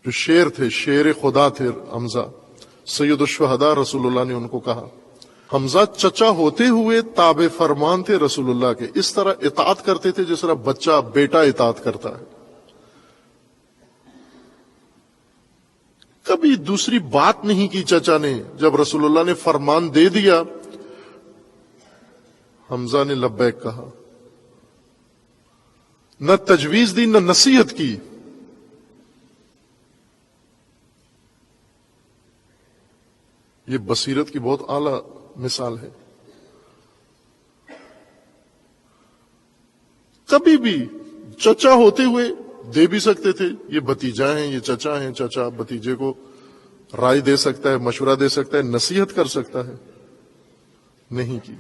جو شیر تھے، شیر خدا تھے حمزہ، سید الشہداء رسول اللہ نے ان کو کہا حمزہ چچا ہوتے ہوئے تابع فرمان تھے رسول اللہ کے، اس طرح اطاعت کرتے تھے جس طرح بچہ بیٹا اطاعت کرتا ہے. کبھی دوسری بات نہیں کی چچا نے. جب رسول اللہ نے فرمان دے دیا حمزہ نے لبیک کہا، نہ تجویز دی نہ نصیحت کی. یہ بصیرت کی بہت اعلی مثال ہے. کبھی بھی چچا ہوتے ہوئے دے بھی سکتے تھے، یہ بھتیجا ہیں، یہ چچا ہیں، چچا بھتیجے کو رائے دے سکتا ہے، مشورہ دے سکتا ہے، نصیحت کر سکتا ہے، نہیں کی.